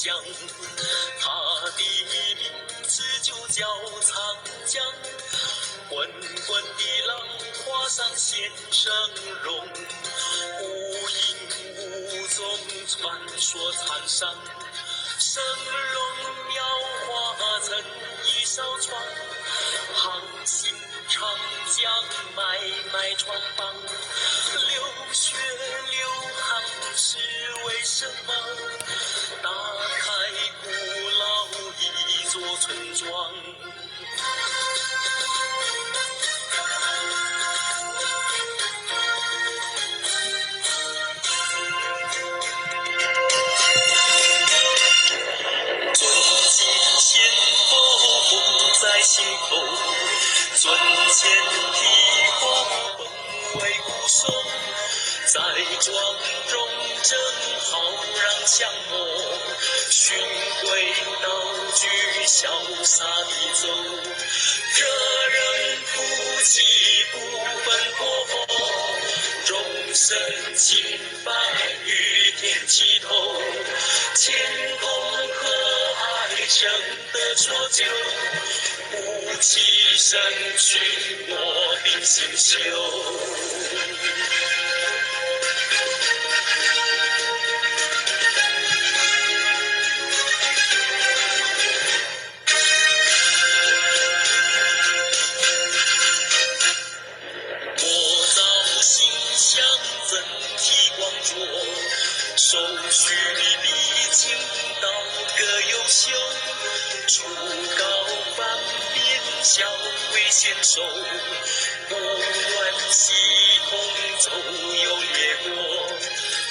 乡，他的名字就叫长江。滚滚的浪花上现生荣，无影无踪传说苍上，生龙描画成一艘船，航行长江脉脉闯荡，流血流汗是为什么？打开古老一座村庄。在心头，尊前的后本为骨松，在庄中正好让相模，循规蹈矩潇洒地走，这人夫妻不分国后，终身清白与天齐头，千同和爱生的浊酒，不弃身躯我定心修。莫造心香怎提光浊，手续必经道各优秀，初高翻边小为先手，不论系统走有掠过，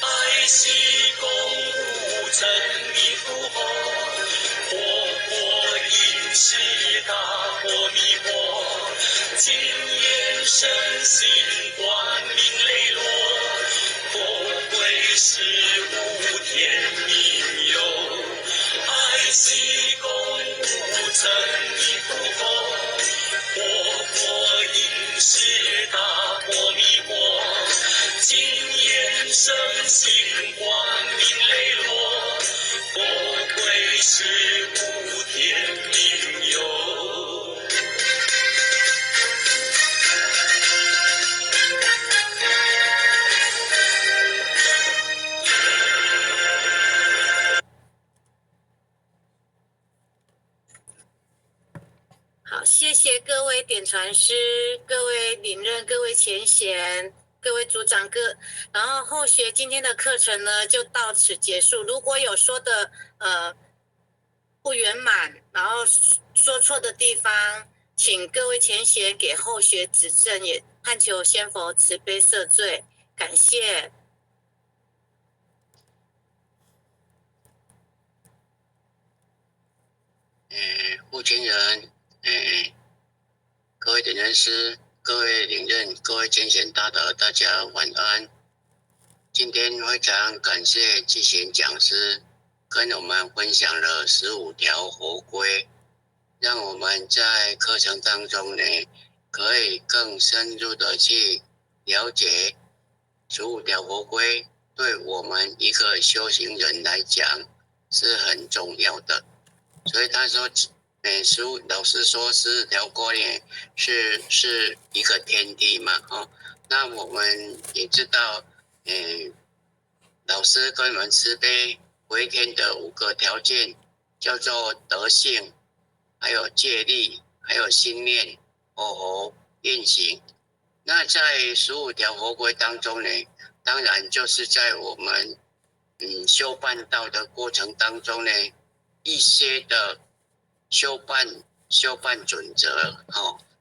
爱惜公务成一福后，活活应是大破迷惑，今夜身心光明磊落，佛归是无天命有，爱惜公务成一福后，活活应是大破迷惑，今夜身心光明磊落，佛归是无天命有。好，谢谢各位点传师、各位领任、各位前贤、各位组长然后后学今天的课程呢就到此结束。如果有说的不圆满，然后说错的地方，请各位前贤给后学指正，也盼求先佛慈悲赦罪，感谢。负责人，各位点传师、各位领任、各位前贤大德，大家晚安。今天非常感谢季贤讲师跟我们分享了15条佛规，让我们在课程当中呢，可以更深入的去了解15条佛规，对我们一个修行人来讲是很重要的。所以他说老师说14条规呢是一个天地嘛，那我们也知道老师跟我们慈悲回天的5个条件，叫做德性，还有戒力，还有心念、口愿行。那在15条佛规当中呢，当然就是在我们修办道的过程当中呢，一些的修办准则，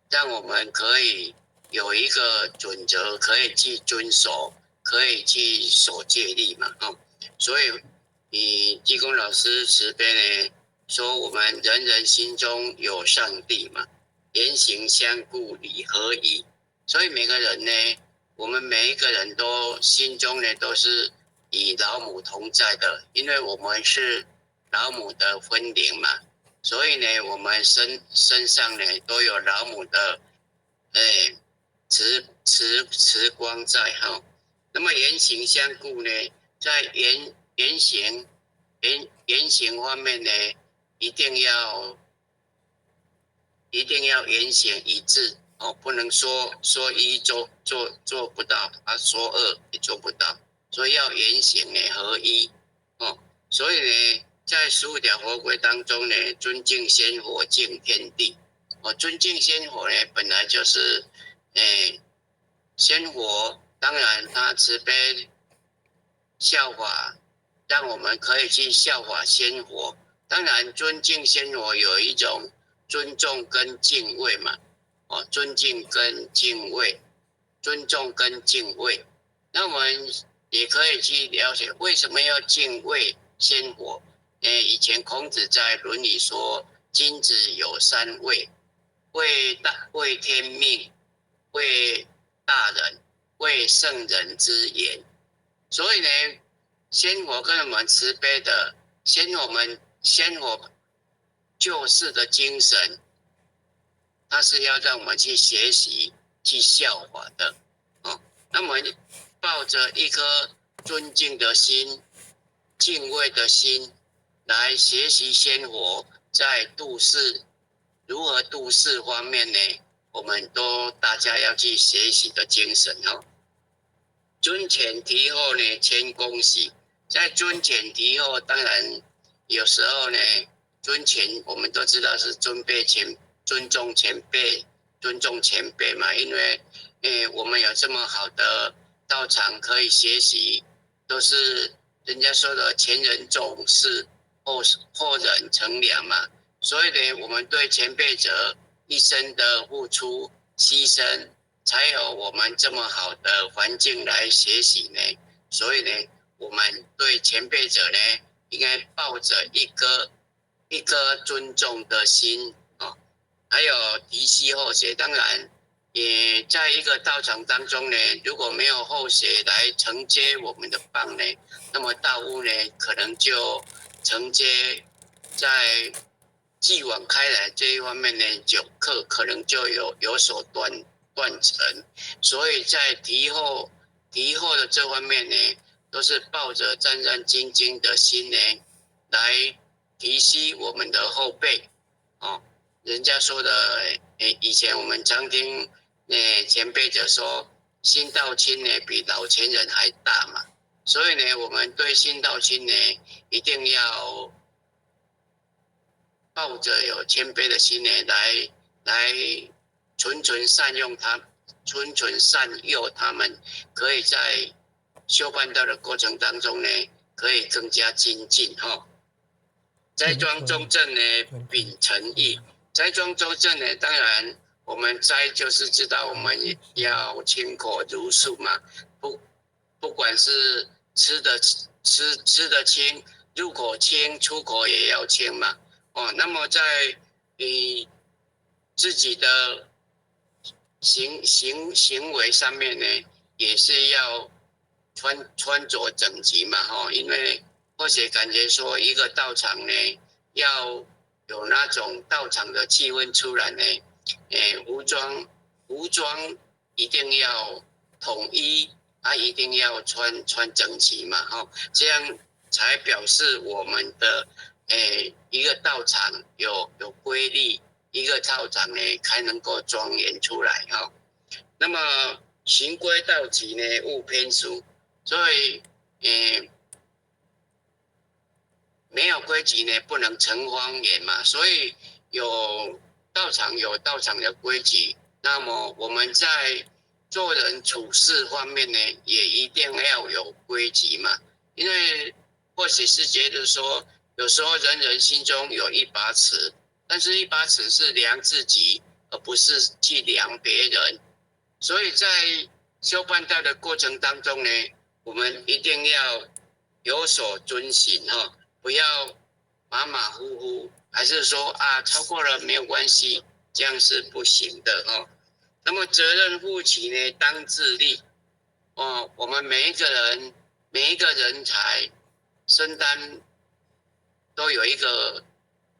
让我们可以有一个准则可以去遵守，可以去守戒律嘛，所以济公老师慈悲呢说，我们人人心中有上帝嘛，言行相顾理合一，所以每个人呢，我们每一个人都心中呢都是与老母同在的，因为我们是老母的分灵嘛，所以呢，我们身上呢都有老母的慈光在哈。那么言行相顾呢，在言行言行方面呢，一定要言行一致哦，不能说一做不到，说二也做不到，所以要言行呢合一哦。所以呢，在15条佛规当中呢，尊敬仙佛，敬天地。哦，尊敬仙佛呢，本来就是仙佛，当然他慈悲效法，让我们可以去效法仙佛。当然，尊敬仙佛有一种尊重跟敬畏嘛，哦，尊敬跟敬畏，尊重跟敬畏。那我们也可以去了解为什么要敬畏仙佛。以前孔子在《论语》说：“君子有三畏，畏天命，畏大人，畏圣人之言。”所以呢，仙佛跟我们慈悲的，仙佛救世的精神，它是要让我们去学习、去效法的。哦，那么抱着一颗尊敬的心、敬畏的心来学习仙佛在度世如何度世方面呢，我们都大家要去学习的精神哦。尊前提后呢，谦恭喜。在尊前提后，当然有时候呢，尊前我们都知道是尊重前辈，尊重前辈嘛。因为我们有这么好的道场可以学习，都是人家说的前人种事，后人乘凉嘛。所以呢，我们对前辈者一生的付出牺牲，才有我们这么好的环境来学习呢。所以呢，我们对前辈者呢，应该抱着一颗尊重的心哦。还有提携后学，当然也在一个道场当中呢，如果没有后学来承接我们的棒呢，那么道务呢可能就承接在继往开来这一方面呢，可能就有所断层。所以在提后的这方面呢，都是抱着战战兢兢的心呢，来提携我们的后辈哦。人家说的，以前我们常听前辈者说，新道亲呢比老前人还大嘛。所以呢，我们对新道亲呢，一定要抱着有谦卑的心呢，来纯善用纯善诱他们，可以在修办道的过程当中呢，可以更加精进哈。斋庄中正呢，秉诚意。斋庄中正呢，当然我们斋就是知道我们要清口如素嘛，不管是吃的清，入口清，出口也要清嘛。哦，那么在自己的行为上面呢，也是要穿着整齐嘛，因为或许感觉说一个道场呢，要有那种道场的气氛出来呢，服装一定要统一，一定要穿整齐嘛，这样才表示我们的一个道场有规律，一个道场呢才能够庄严出来哈。那么循规蹈矩呢，勿偏疏，所以没有规矩呢，不能成方圆嘛。所以有道场的规矩，那么我们在做人处事方面呢，也一定要有规矩嘛。因为或许是觉得说，有时候人人心中有一把尺，但是一把尺是量自己，而不是去量别人。所以在修办道的过程当中呢，我们一定要有所遵循哈，不要马马虎虎，还是说超过了没有关系，这样是不行的哈。那么责任负起呢，当自立哦。我们每一个人才身担都有一个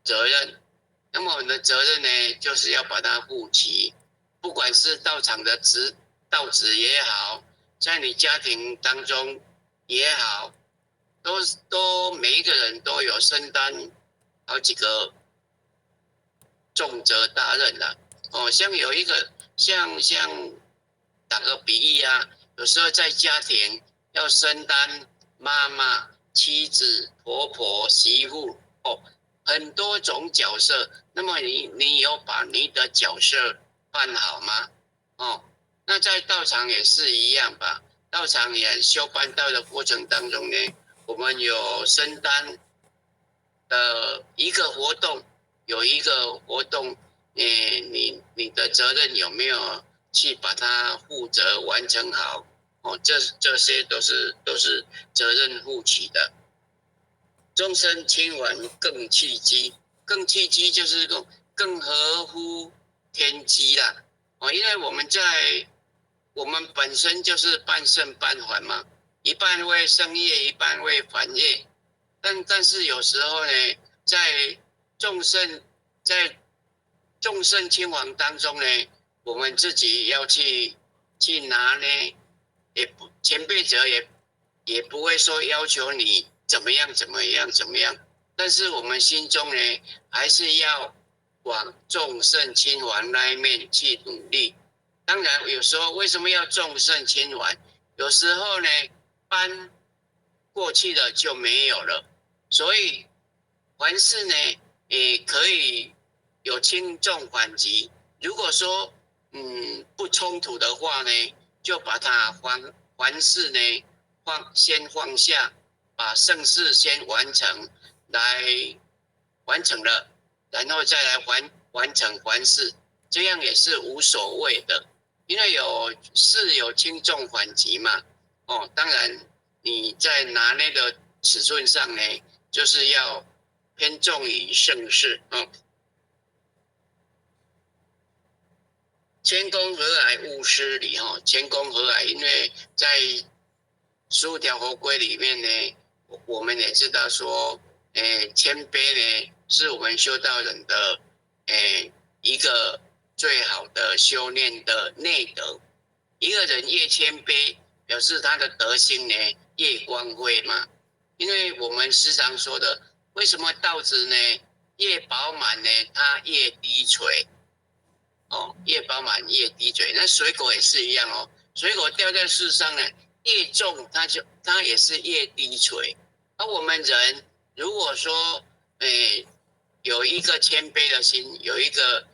责任，那么我们的责任呢，就是要把它负起，不管是道场的道职也好，在你家庭当中也好，都每一个人都有承担好几个重责大任啦。像有一个像打个比喻啊，有时候在家庭要承担妈妈、妻子、婆婆、媳妇很多种角色。那么你有把你的角色办好吗？那在道场也是一样吧。道场也修办道的过程当中呢，我们有承担的一个活动，有一个活动，你的责任有没有去把它负责完成好？这些都是责任负起的。终身亲闻更契机，更契机就是更合乎天机啦。因为我们本身就是半圣半凡嘛，一半为圣业，一半为凡业。但是有时候呢，在众圣亲王当中呢，我们自己要去拿呢，前辈者也不会说要求你怎么样，但是我们心中呢，还是要往众圣亲王那一面去努力。当然，有时候为什么要众圣亲王？有时候呢，班过去了就没有了。所以凡事呢，也可以有轻重缓急。如果说不冲突的话呢，就把它凡事呢先放下，把圣事先完成，完成了，然后再来完成凡事，这样也是无所谓的。因为有轻重缓急嘛。当然你在拿捏的尺寸上呢，就是要偏重于圣事。谦恭和蔼勿失礼。谦恭和蔼，因为在15条佛规里面呢，我们也知道说，谦卑呢是我们修道人的一个最好的修炼的内德。一个人越谦卑，表示他的德性呢越光辉嘛。因为我们时常说的，为什么稻子呢越饱满呢，它越低垂？越饱满越低垂。那水果也是一样水果掉在树上呢，越重它也是越低垂。而我们人如果说有一个谦卑的心，有一个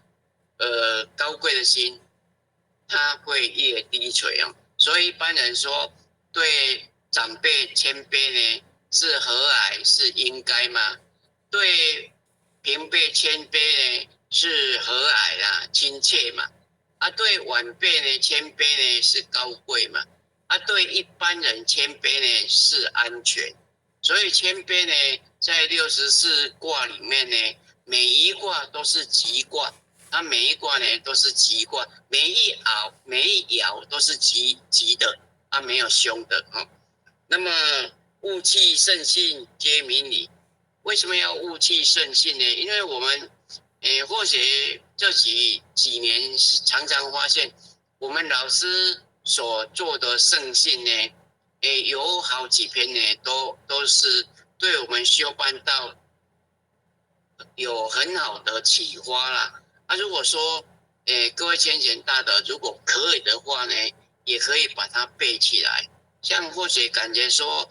高贵的心，它会越低垂所以一般人说对长辈谦卑呢是和蔼，是应该吗？对平辈谦卑呢是和蔼啦，亲切嘛。对晚辈呢谦卑呢是高贵嘛。对一般人谦卑呢是安全。所以谦卑呢在64卦里面呢，每一卦都是吉卦。它每一卦呢都是吉卦，每一爻都是吉的，没有凶的。那么物气慎信皆明理。为什么要物气慎信呢？因为我们或许这几年常常发现，我们老师所做的圣信呢，有好几篇呢都是对我们修办道有很好的启发啦。如果说各位谦贤大德如果可以的话呢，也可以把它背起来。像或许感觉说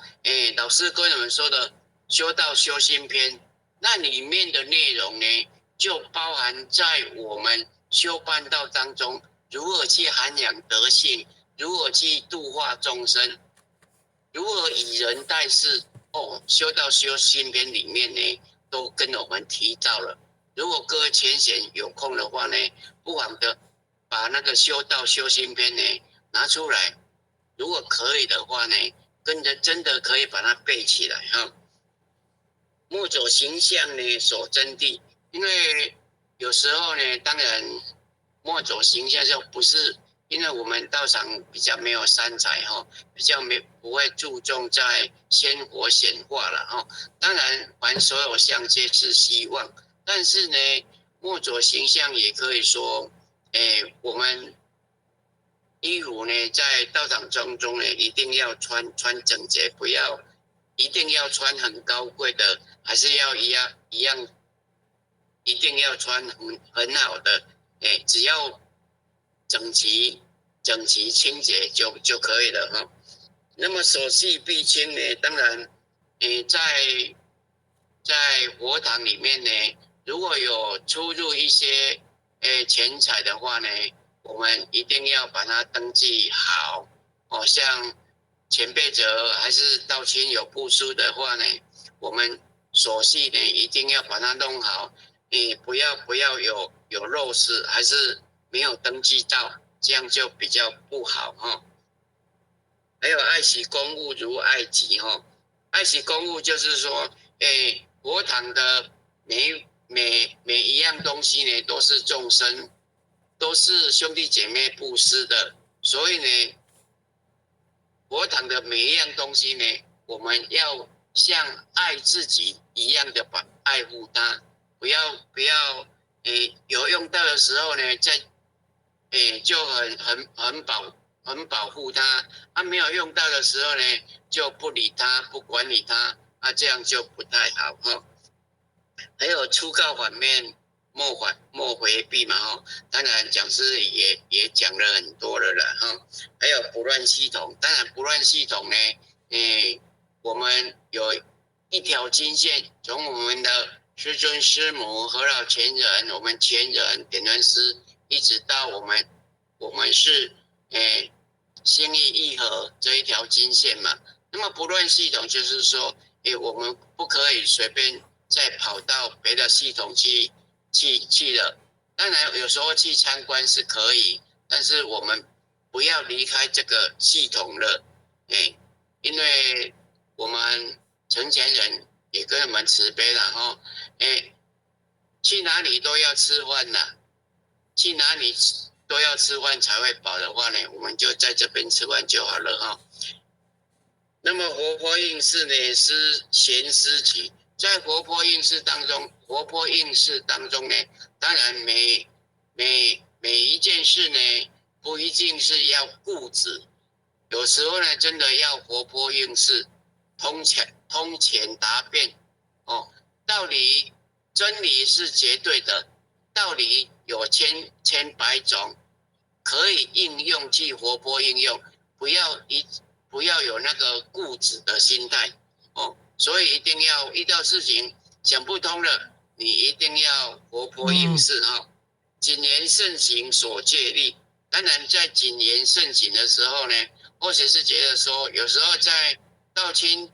老师跟我们说的修道修心篇，那里面的内容呢就包含在我们修办道当中，如何去涵养德性，如何去度化众生，如何以人待事。修道修心篇里面呢都跟我们提到了。如果各位谦贤有空的话呢，不妨的把那个修道修心篇呢拿出来，如果可以的话呢，真的可以把它背起来莫走形象呢所真谛。因为有时候呢，当然莫走形象就不是，因为我们道场比较没有三才比较不会注重在鲜活显化了当然凡所有相皆是希望，但是呢莫走形象也可以说我们衣服呢在道场当中呢一定要穿整洁，不要一定要穿很高贵的，还是要一样，一定要穿很好的，只要整齐清洁就可以了哈。那么手续必清呢，当然，在佛堂里面呢，如果有出入一些钱财的话呢，我们一定要把它登记好。像前辈者还是道亲有布施的话呢，我们手续呢一定要把它弄好，不要有漏失，还是没有登记到，这样就比较不好哈。还有爱惜公物如爱己哈，爱惜公物就是说，佛堂的每一样东西呢，都是众生，都是兄弟姐妹布施的，所以呢，佛堂的每一样东西呢，我们要像爱自己一样的爱护它，不要有用到的时候呢，就很保护它，没有用到的时候呢，就不理它，不管理它，这样就不太好哈。还有出告反面莫回避嘛哈，当然讲师也讲了很多了啦哈。还有不乱系统，当然不乱系统呢，我们有一条经线，从我们的师尊师母、和老前人、我们前人点传师，一直到我们是心意义和这一条经线嘛。那么不乱系统就是说，我们不可以随便再跑到别的系统去了。当然有时候去参观是可以，但是我们不要离开这个系统了，因为我们成前人也跟我们慈悲了哈，去哪里都要吃饭啦，去哪里都要吃饭才会饱的话呢，我们就在这边吃饭就好了哈。那么活泼应试呢，是贤思齐，在活泼应试当中呢，当然每一件事呢，不一定是要固执，有时候呢，真的要活泼应试，通前答辩哦。道理真理是绝对的，道理有千百种，可以应用去活泼应用，不要有那个固执的心态哦。所以一定要遇到事情想不通了，你一定要活泼应试哈。谨言慎行所借力，当然在谨言慎行的时候呢，或者是觉得说，有时候在道亲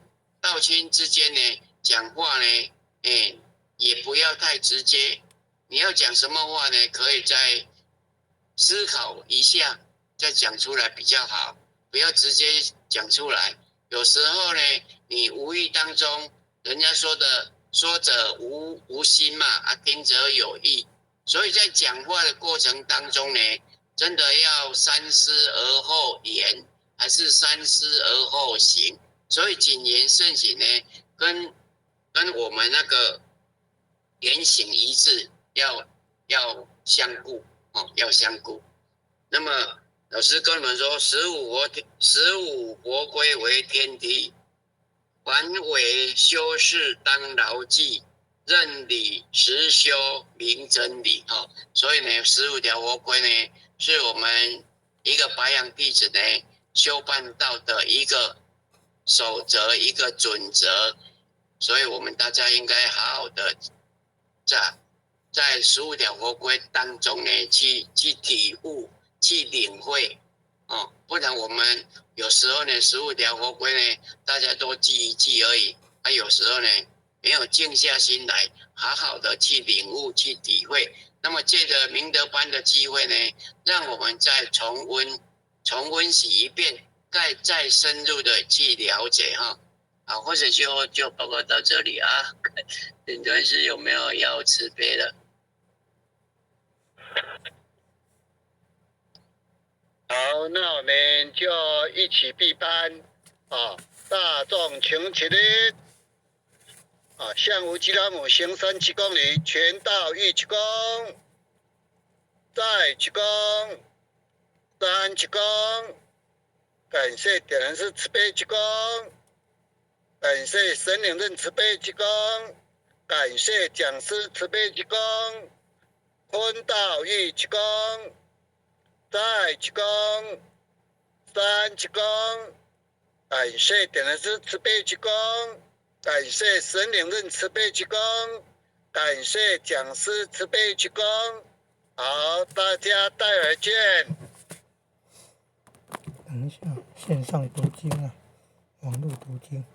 之间呢，讲话呢，也不要太直接。你要讲什么话呢？可以再思考一下，再讲出来比较好，不要直接讲出来。有时候呢，你无意当中，人家说者无心嘛，听者有意。所以在讲话的过程当中呢，真的要三思而后言，还是三思而后行。所以谨言慎行呢，跟我们那个言行一致，要相顾哦，要相顾。那么老师跟我们说，十五佛规为天梯，凡为修士当牢记，任理实修明真理哈。所以呢，15条佛规呢，是我们一个白羊弟子呢修办道的一个守则，一个准则。所以我们大家应该好好的在15条佛规当中呢，去体悟，去领会哦，不然我们有时候呢，15条佛规呢，大家都记一记而已，有时候呢，没有静下心来，好好的去领悟、去体会。那么借着明德班的机会呢，让我们再重温习一遍，再深入的去了解哈。好，或者就报告到这里啊。点传师有没有要慈悲的？好，那我们就一起闭班啊！大众请起立啊！向无基拉姆行三七公里，全道一鞠躬，再鞠躬，三鞠躬，感谢点燃师慈悲鞠躬，感谢神领任慈悲之功，感谢讲师慈悲之功，坤道义之功，再之功，三之功，感谢点燃师慈悲之功，感谢神领任慈悲之功，感谢讲师慈悲之功。好，大家待会见。等一下，线上读经啊，网络读经。